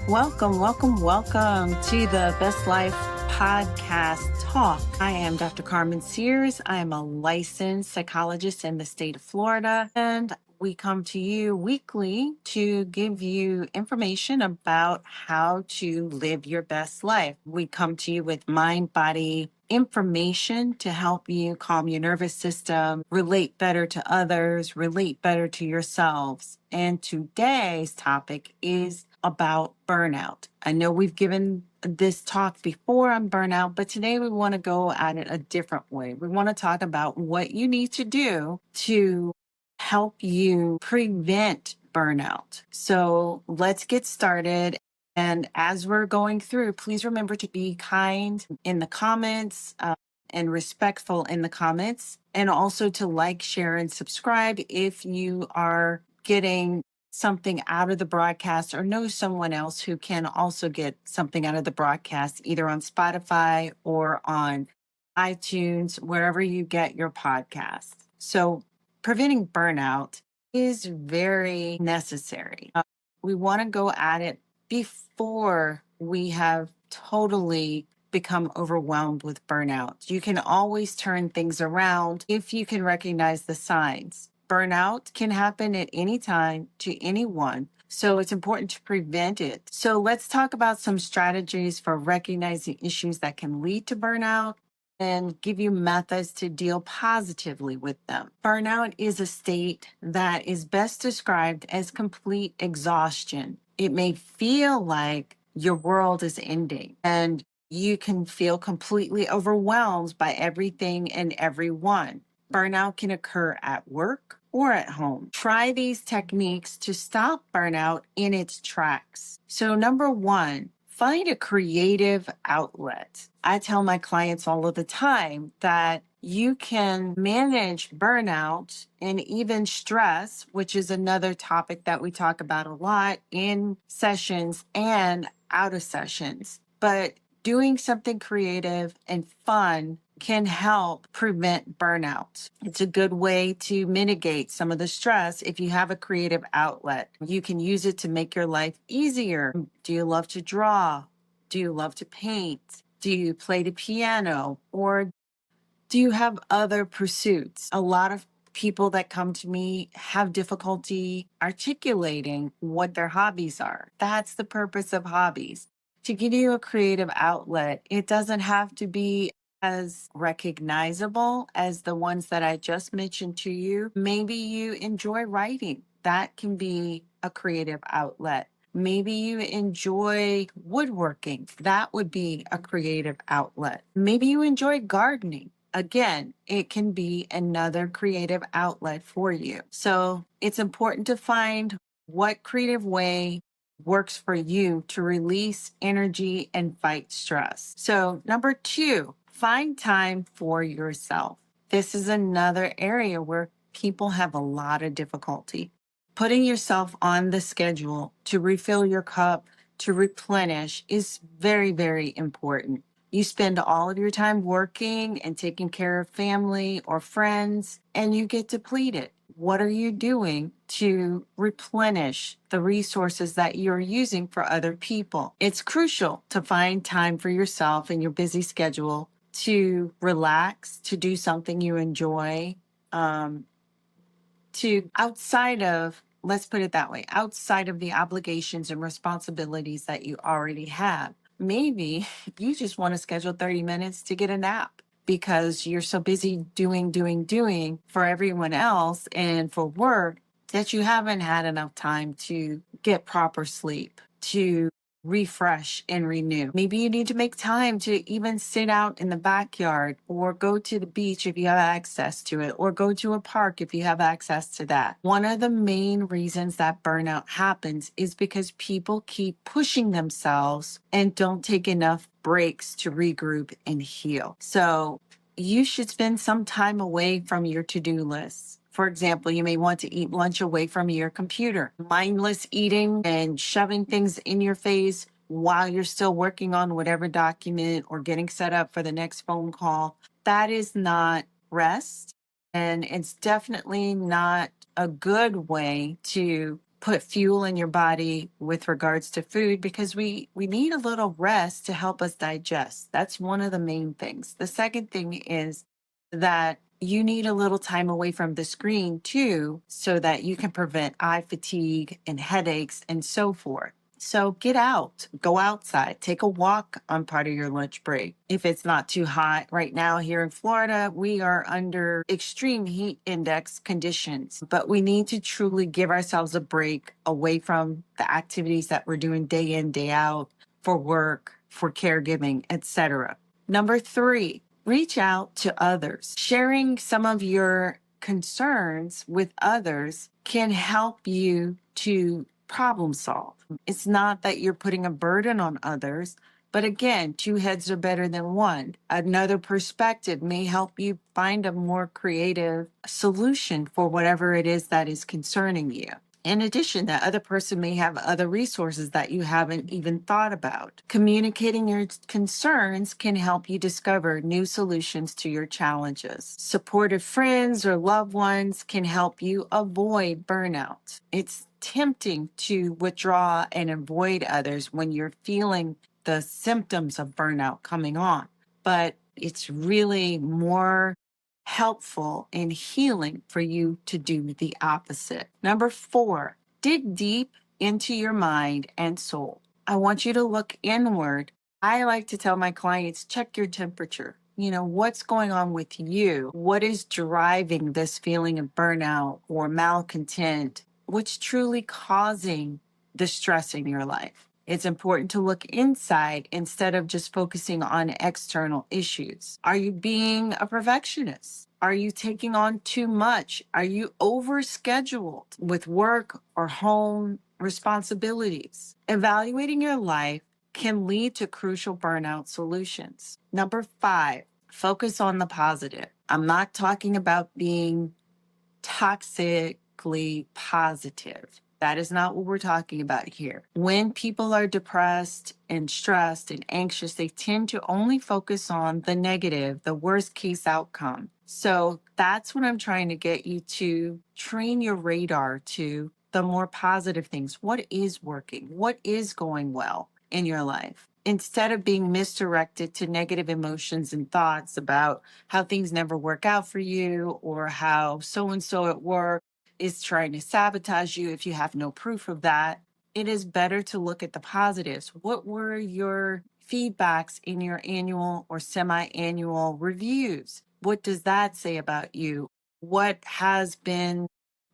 Welcome, welcome, welcome to the Best Life Podcast Talk. I am Dr. Carmen Sears. I am a licensed psychologist in the state of Florida, and we come to you weekly to give you information about how to live your best life. We come to you with mind, body, information to help you calm your nervous system, relate better to others, relate better to yourselves. And today's topic is about burnout. I know we've given this talk before on burnout, but today we want to go at it a different way. We want to talk about what you need to do to help you prevent burnout. So let's get started. And as we're going through, please remember to be kind in the comments and respectful in the comments, and also to like, share, and subscribe if you are getting something out of the broadcast or know someone else who can also get something out of the broadcast, either on Spotify or on iTunes, wherever you get your podcasts. So preventing burnout is very necessary. We want to go at it before we have totally become overwhelmed with burnout. You can always turn things around if you can recognize the signs. Burnout can happen at any time to anyone, so it's important to prevent it. So let's talk about some strategies for recognizing issues that can lead to burnout and give you methods to deal positively with them. Burnout is a state that is best described as complete exhaustion. It may feel like your world is ending and you can feel completely overwhelmed by everything and everyone. Burnout can occur at work or at home. Try these techniques to stop burnout in its tracks. So, number one, find a creative outlet. I tell my clients all of the time that you can manage burnout and even stress, which is another topic that we talk about a lot in sessions and out of sessions. But doing something creative and fun can help prevent burnout. It's a good way to mitigate some of the stress if you have a creative outlet. You can use it to make your life easier. Do you love to draw? Do you love to paint? Do you play the piano? Or do you have other pursuits? A lot of people that come to me have difficulty articulating what their hobbies are. That's the purpose of hobbies, to give you a creative outlet. It doesn't have to be as recognizable as the ones that I just mentioned to you. Maybe you enjoy writing. That can be a creative outlet. Maybe you enjoy woodworking. That would be a creative outlet. Maybe you enjoy gardening. Again, it can be another creative outlet for you. So it's important to find what creative way works for you to release energy and fight stress. So, number two, find time for yourself. This is another area where people have a lot of difficulty. Putting yourself on the schedule to refill your cup, to replenish, is very, very important. You spend all of your time working and taking care of family or friends, and you get depleted. What are you doing to replenish the resources that you're using for other people? It's crucial to find time for yourself in your busy schedule to relax, to do something you enjoy, to outside of, let's put it that way, outside of the obligations and responsibilities that you already have. Maybe you just want to schedule 30 minutes to get a nap because you're so busy doing for everyone else and for work that you haven't had enough time to get proper sleep, to refresh and renew. Maybe you need to make time to even sit out in the backyard or go to the beach if you have access to it, or go to a park if you have access to that. One of the main reasons that burnout happens is because people keep pushing themselves and don't take enough breaks to regroup and heal. So you should spend some time away from your to-do lists. For example, you may want to eat lunch away from your computer. Mindless eating and shoving things in your face while you're still working on whatever document or getting set up for the next phone call, that is not rest. And it's definitely not a good way to put fuel in your body with regards to food because we need a little rest to help us digest. That's one of the main things. The second thing is that you need a little time away from the screen too, so that you can prevent eye fatigue and headaches and so forth. So get out, go outside, take a walk on part of your lunch break. If it's not too hot right now here in Florida, we are under extreme heat index conditions, but we need to truly give ourselves a break away from the activities that we're doing day in, day out for work, for caregiving, etc. Number three, reach out to others. Sharing some of your concerns with others can help you to problem solve. It's not that you're putting a burden on others, but again, two heads are better than one. Another perspective may help you find a more creative solution for whatever it is that is concerning you. In addition, that other person may have other resources that you haven't even thought about. Communicating your concerns can help you discover new solutions to your challenges. Supportive friends or loved ones can help you avoid burnout. It's tempting to withdraw and avoid others when you're feeling the symptoms of burnout coming on, but it's really more helpful and healing for you to do the opposite. Number four, dig deep into your mind and soul. I want you to look inward. I like to tell my clients, check your temperature. What's going on with you? What is driving this feeling of burnout or malcontent? What's truly causing the stress in your life? It's important to look inside instead of just focusing on external issues. Are you being a perfectionist? Are you taking on too much? Are you overscheduled with work or home responsibilities? Evaluating your life can lead to crucial burnout solutions. Number five, focus on the positive. I'm not talking about being toxically positive. That is not what we're talking about here. When people are depressed and stressed and anxious, they tend to only focus on the negative, the worst case outcome. So that's what I'm trying to get you to train your radar to the more positive things. What is working? What is going well in your life? Instead of being misdirected to negative emotions and thoughts about how things never work out for you or how so and so at work is trying to sabotage you if you have no proof of that, it is better to look at the positives. What were your feedbacks in your annual or semi-annual reviews? What does that say about you? What has been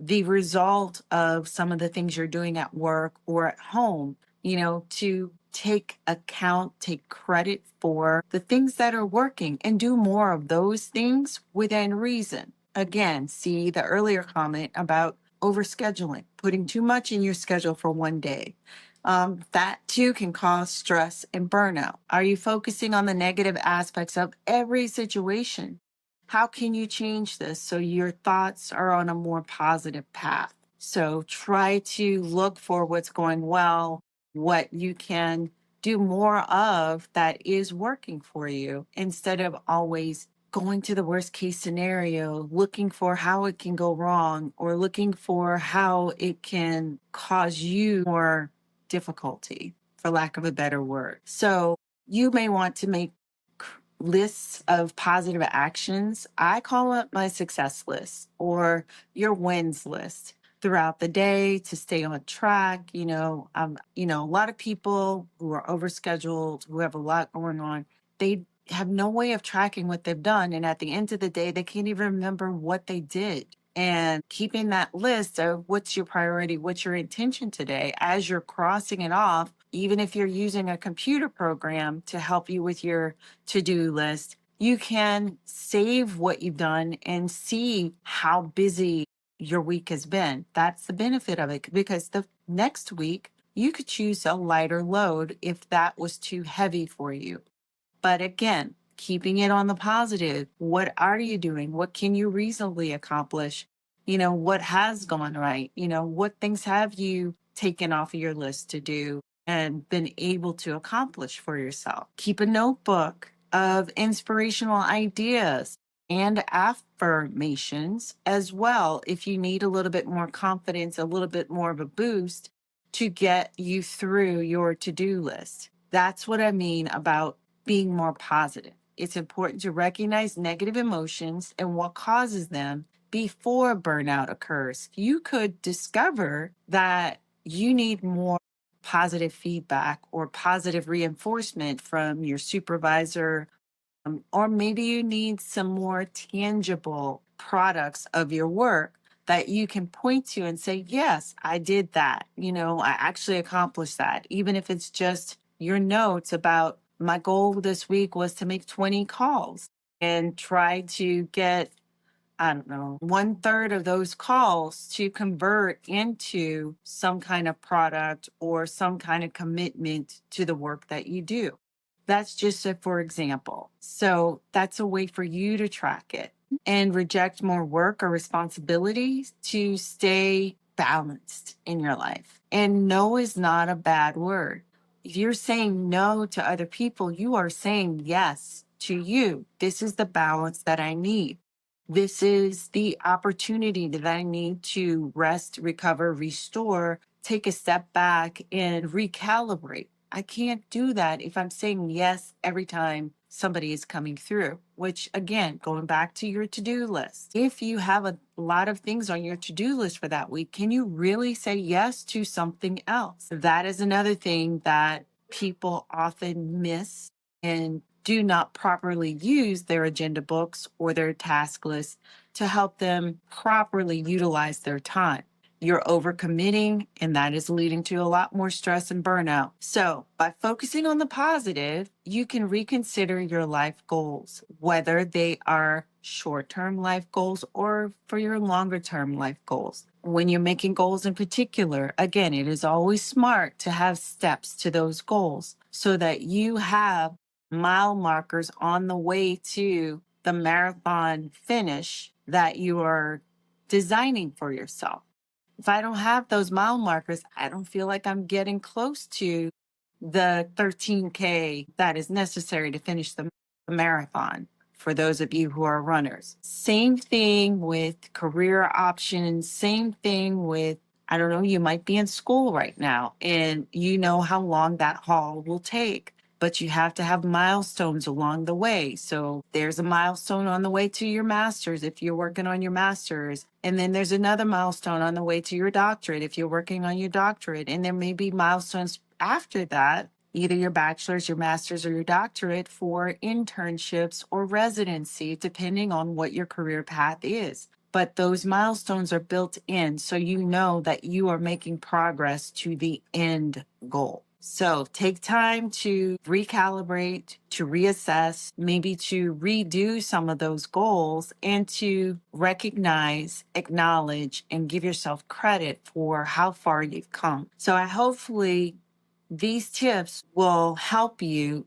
the result of some of the things you're doing at work or at home, to take account, take credit for the things that are working and do more of those things within reason. Again, see the earlier comment about overscheduling, putting too much in your schedule for one day. That too can cause stress and burnout. Are you focusing on the negative aspects of every situation? How can you change this so your thoughts are on a more positive path? So try to look for what's going well, what you can do more of that is working for you instead of always going to the worst case scenario, looking for how it can go wrong or looking for how it can cause you more difficulty, for lack of a better word. So you may want to make lists of positive actions. I call it my success list or your wins list throughout the day to stay on track. A lot of people who are overscheduled, who have a lot going on, they have no way of tracking what they've done. And at the end of the day, they can't even remember what they did. And keeping that list of what's your priority, what's your intention today, as you're crossing it off, even if you're using a computer program to help you with your to-do list, you can save what you've done and see how busy your week has been. That's the benefit of it, because the next week you could choose a lighter load if that was too heavy for you. But again, keeping it on the positive. What are you doing? What can you reasonably accomplish? What has gone right? What things have you taken off of your list to do and been able to accomplish for yourself? Keep a notebook of inspirational ideas. and affirmations as well if you need a little bit more confidence, a little bit more of a boost to get you through your to-do list. That's what I mean about being more positive. It's important to recognize negative emotions and what causes them before burnout occurs. You could discover that you need more positive feedback or positive reinforcement from your supervisor, or maybe you need some more tangible products of your work that you can point to and say, yes, I did that. I actually accomplished that. Even if it's just your notes about my goal this week was to make 20 calls and try to get, I don't know, 1/3 of those calls to convert into some kind of product or some kind of commitment to the work that you do. That's just a for example. So that's a way for you to track it and reject more work or responsibilities to stay balanced in your life. And no is not a bad word. If you're saying no to other people, you are saying yes to you. This is the balance that I need. This is the opportunity that I need to rest, recover, restore, take a step back, and recalibrate. I can't do that if I'm saying yes every time somebody is coming through, which again, going back to your to do list. If you have a lot of things on your to do list for that week, can you really say yes to something else? That is another thing that people often miss and do not properly use their agenda books or their task lists to help them properly utilize their time. You're overcommitting, and that is leading to a lot more stress and burnout. So, by focusing on the positive, you can reconsider your life goals, whether they are short term life goals or for your longer term life goals. When you're making goals in particular, again, it is always smart to have steps to those goals so that you have mile markers on the way to the marathon finish that you are designing for yourself. If I don't have those mile markers, I don't feel like I'm getting close to the 13K that is necessary to finish the marathon for those of you who are runners. Same thing with career options, same thing with, I don't know, you might be in school right now and you know how long that haul will take, but you have to have milestones along the way. So there's a milestone on the way to your master's if you're working on your master's. And then there's another milestone on the way to your doctorate if you're working on your doctorate. And there may be milestones after that, either your bachelor's, your master's, or your doctorate for internships or residency, depending on what your career path is. But those milestones are built in so you know that you are making progress to the end goal. So take time to recalibrate, to reassess, maybe to redo some of those goals and to recognize, acknowledge, and give yourself credit for how far you've come. So I hopefully these tips will help you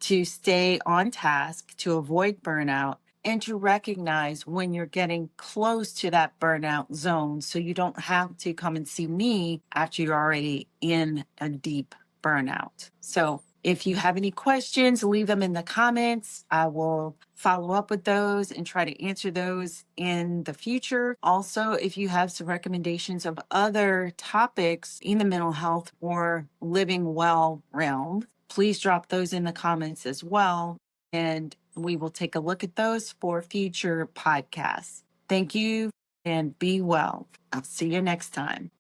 to stay on task, to avoid burnout, and to recognize when you're getting close to that burnout zone so you don't have to come and see me after you're already in a deep burnout. So if you have any questions, leave them in the comments. I will follow up with those and try to answer those in the future. Also, if you have some recommendations of other topics in the mental health or living well realm, please drop those in the comments as well. And we will take a look at those for future podcasts. Thank you and be well. I'll see you next time.